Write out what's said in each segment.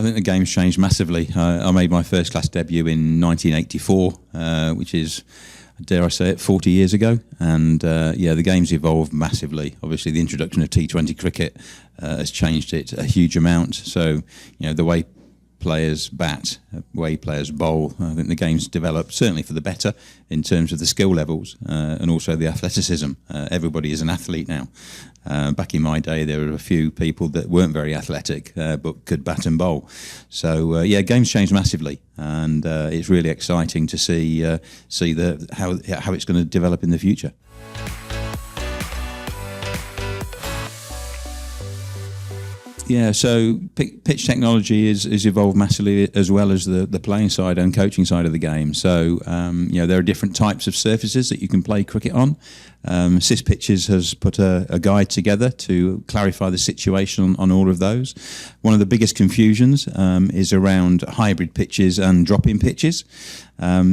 I think the game's changed massively. I made my first class debut in 1984, which is, dare I say it, 40 years ago. And the game's evolved massively. Obviously, the introduction of T20 cricket has changed it a huge amount. So, the way players bat, the way players bowl, I think the game's developed certainly for the better in terms of the skill levels and also the athleticism. Everybody is an athlete now. Back in my day, there were a few people that weren't very athletic but could bat and bowl. So game's changed massively, and it's really exciting to see how it's going to develop in the future. Yeah, so pitch technology is evolved massively, as well as the playing side and coaching side of the game. So, there are different types of surfaces that you can play cricket on. SIS Pitches has put a guide together to clarify the situation on all of those. One of the biggest confusions is around hybrid pitches and drop-in pitches.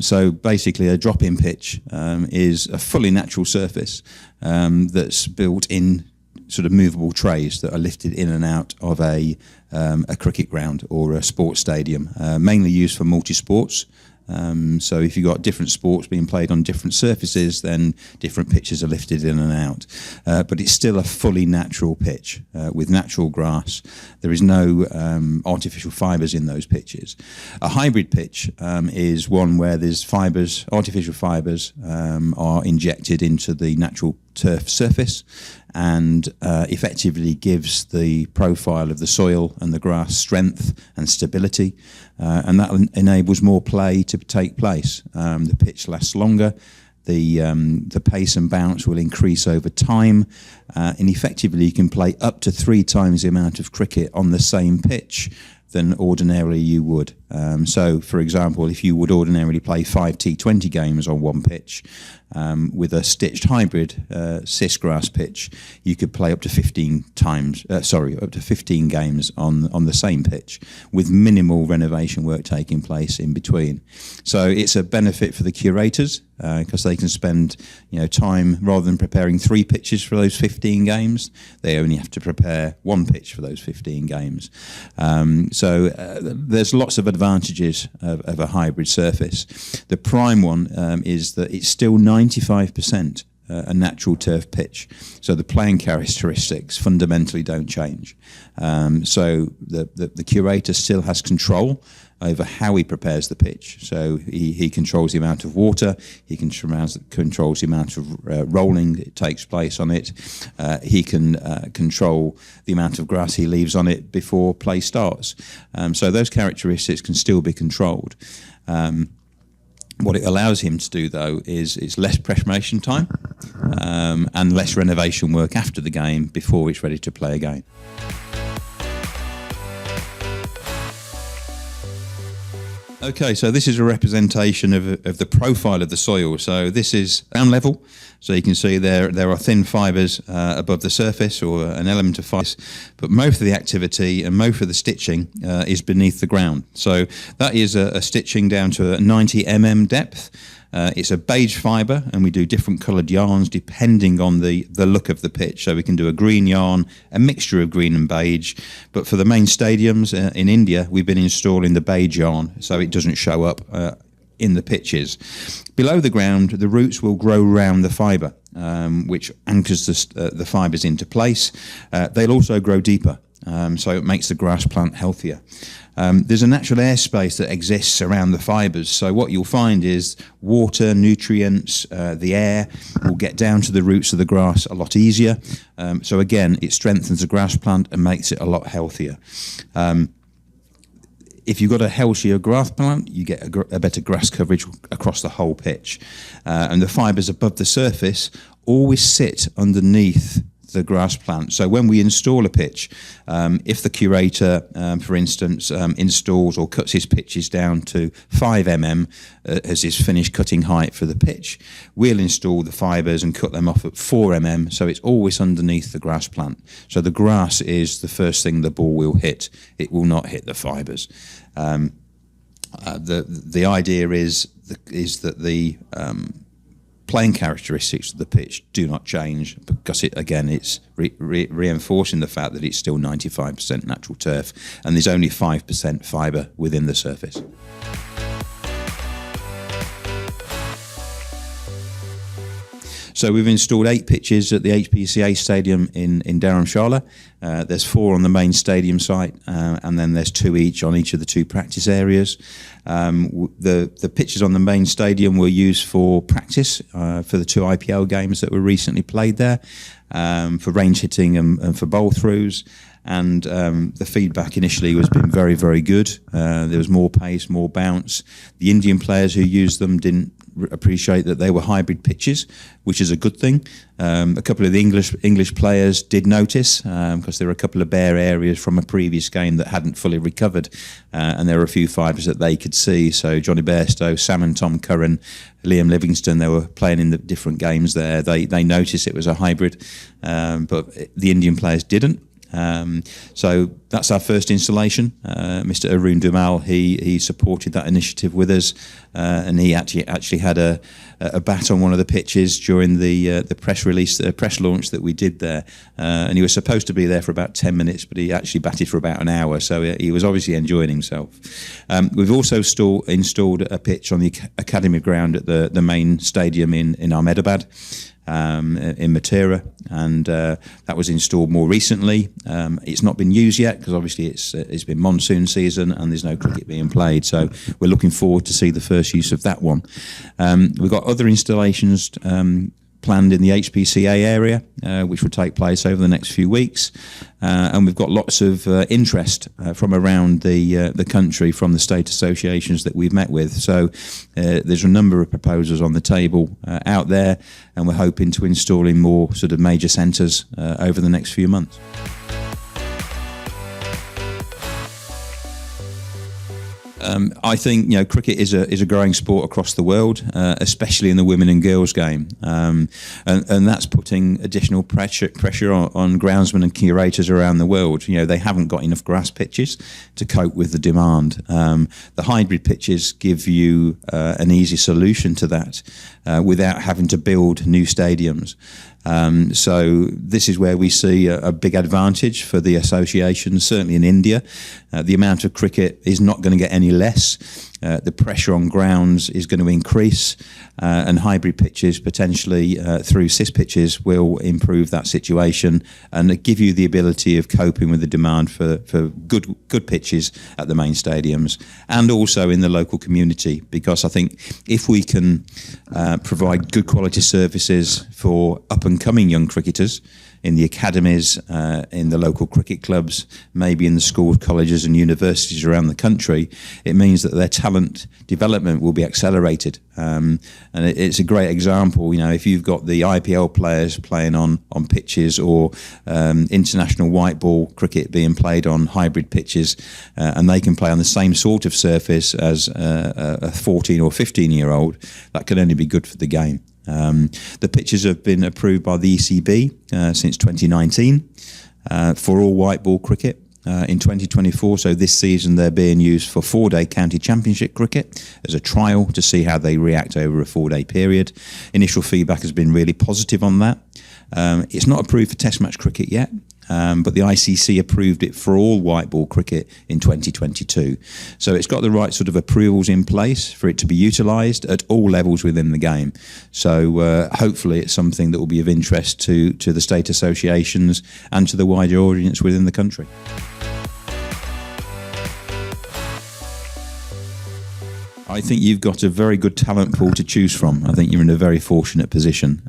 So basically a drop-in pitch is a fully natural surface that's built in sort of movable trays that are lifted in and out of a cricket ground or a sports stadium, mainly used for multi-sports. So if you've got different sports being played on different surfaces, then different pitches are lifted in and out. But it's still a fully natural pitch with natural grass. There is no artificial fibres in those pitches. A hybrid pitch is one where there's fibres, artificial fibres are injected into the natural turf surface, and effectively gives the profile of the soil and the grass strength and stability, and that enables more play to take place. The pitch lasts longer, the pace and bounce will increase over time, and effectively you can play up to 3 times the amount of cricket on the same pitch than ordinarily you would. So, for example, if you would ordinarily play 5 T20 games on one pitch, with a stitched hybrid SIS grass pitch, you could play up to 15 games on the same pitch, with minimal renovation work taking place in between. So it's a benefit for the curators because they can spend time, rather than preparing 3 pitches for those 15 games, they only have to prepare 1 pitch for those 15 games. So there's lots of advantages of a hybrid surface. The prime one is that it's still 95% a natural turf pitch, so the playing characteristics fundamentally don't change. So the curator still has control over how he prepares the pitch. So he controls the amount of water, he controls the amount of rolling that takes place on it, he can control the amount of grass he leaves on it before play starts. So those characteristics can still be controlled. What it allows him to do, though, is less preparation time and less renovation work after the game before it's ready to play again. Okay, so this is a representation of the profile of the soil. So this is ground level. So you can see there are thin fibres above the surface, or an element of fibres, but most of the activity and most of the stitching is beneath the ground. So that is a stitching down to a 90 mm depth. It's a beige fibre, and we do different coloured yarns depending on the look of the pitch. So we can do a green yarn, a mixture of green and beige. But for the main stadiums in India, we've been installing the beige yarn so it doesn't show up in the pitches. Below the ground, the roots will grow round the fibre, which anchors the fibres into place. They'll also grow deeper, so it makes the grass plant healthier. There's a natural airspace that exists around the fibres, so what you'll find is water, nutrients, the air will get down to the roots of the grass a lot easier. So again, it strengthens the grass plant and makes it a lot healthier. If you've got a healthier grass plant, you get a better grass coverage across the whole pitch. And the fibres above the surface always sit underneath the grass plant. So when we install a pitch, if the curator, for instance, installs or cuts his pitches down to 5 mm as his finished cutting height for the pitch, we'll install the fibres and cut them off at 4 mm, so it's always underneath the grass plant. So the grass is the first thing the ball will hit. It will not hit the fibres. The idea is that the playing characteristics of the pitch do not change, because it's reinforcing the fact that it's still 95% natural turf and there's only 5% fibre within the surface. So we've installed 8 pitches at the HPCA Stadium in Dharamshala. There's 4 on the main stadium site, and then there's 2 each on each of the 2 practice areas. The pitches on the main stadium were used for practice for the 2 IPL games that were recently played there, for range hitting and for bowl throughs. And the feedback initially has been very, very good. There was more pace, more bounce. The Indian players who used them didn't appreciate that they were hybrid pitches, which is a good thing. A couple of the English players did notice, because there were a couple of bare areas from a previous game that hadn't fully recovered, and there were a few fibres that they could see. So Johnny Bairstow, Sam and Tom Curran, Liam Livingston, they were playing in the different games there. They noticed it was a hybrid, but the Indian players didn't. So that's our first installation. Mr. Arun Dumal, he supported that initiative with us, and he actually had a bat on one of the pitches during the press launch that we did there, and he was supposed to be there for about 10 minutes, but he actually batted for about an hour, so he was obviously enjoying himself. We've also installed a pitch on the academy ground at the main stadium in Ahmedabad, in Mathura, and that was installed more recently. It's not been used yet because obviously it's been monsoon season and there's no cricket being played, so we're looking forward to see the first use of that one. We've got other installations planned in the HPCA area, which will take place over the next few weeks, and we've got lots of interest from around the country, from the state associations that we've met with. So there's a number of proposals on the table out there, and we're hoping to install in more sort of major centres over the next few months. I think cricket is a growing sport across the world, especially in the women and girls game, and that's putting additional pressure on groundsmen and curators around the world. They haven't got enough grass pitches to cope with the demand. The hybrid pitches give you an easy solution to that without having to build new stadiums. So this is where we see a big advantage for the association, certainly in India. The amount of cricket is not going to get any less. The pressure on grounds is going to increase, and hybrid pitches potentially through CIS pitches will improve that situation and give you the ability of coping with the demand for good pitches at the main stadiums and also in the local community, because I think if we can provide good quality services for up and coming young cricketers in the academies, in the local cricket clubs, maybe in the schools, colleges and universities around the country, it means that their talent development will be accelerated. And it's a great example, if you've got the IPL players playing on pitches, or international white ball cricket being played on hybrid pitches, and they can play on the same sort of surface as a 14 or 15-year-old, that can only be good for the game. The pitches have been approved by the ECB since 2019 for all white ball cricket. In 2024, so this season, they're being used for 4-day county championship cricket as a trial to see how they react over a 4-day period. Initial feedback has been really positive on that. It's not approved for test match cricket yet, but the ICC approved it for all white ball cricket in 2022. So it's got the right sort of approvals in place for it to be utilised at all levels within the game. So hopefully it's something that will be of interest to the state associations and to the wider audience within the country. I think you've got a very good talent pool to choose from. I think you're in a very fortunate position.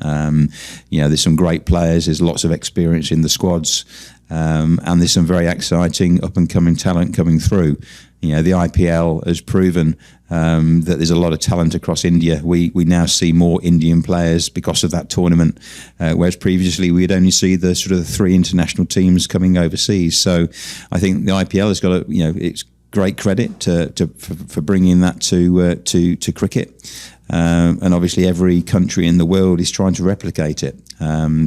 There's some great players, there's lots of experience in the squads, and there's some very exciting up-and-coming talent coming through. The IPL has proven that there's a lot of talent across India. We now see more Indian players because of that tournament, whereas previously we'd only see the sort of the 3 international teams coming overseas. So I think the IPL has got it's great credit for bringing that to cricket, and obviously every country in the world is trying to replicate it.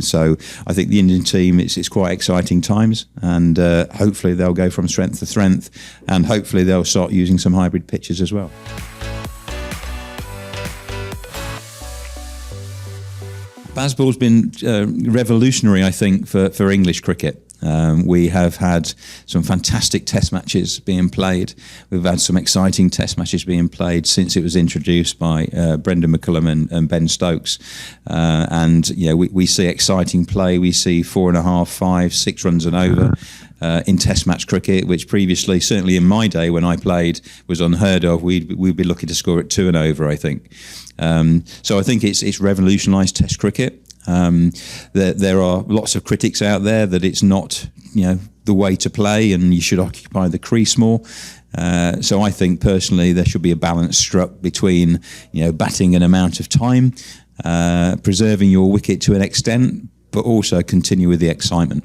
So I think the Indian team, it's quite exciting times, and hopefully they'll go from strength to strength, and hopefully they'll start using some hybrid pitches as well. Bazball's been revolutionary, I think, for English cricket. We have had some fantastic test matches being played. We've had some exciting test matches being played since it was introduced by Brendan McCullum and Ben Stokes. And we see exciting play. We see 4.5, 5, 6 runs and over in test match cricket, which previously, certainly in my day when I played, was unheard of. We'd be lucky to score at 2 and over, I think. So I think it's revolutionised test cricket. There are lots of critics out there that it's not, the way to play, and you should occupy the crease more. So I think personally there should be a balance struck between, batting an amount of time, preserving your wicket to an extent, but also continue with the excitement.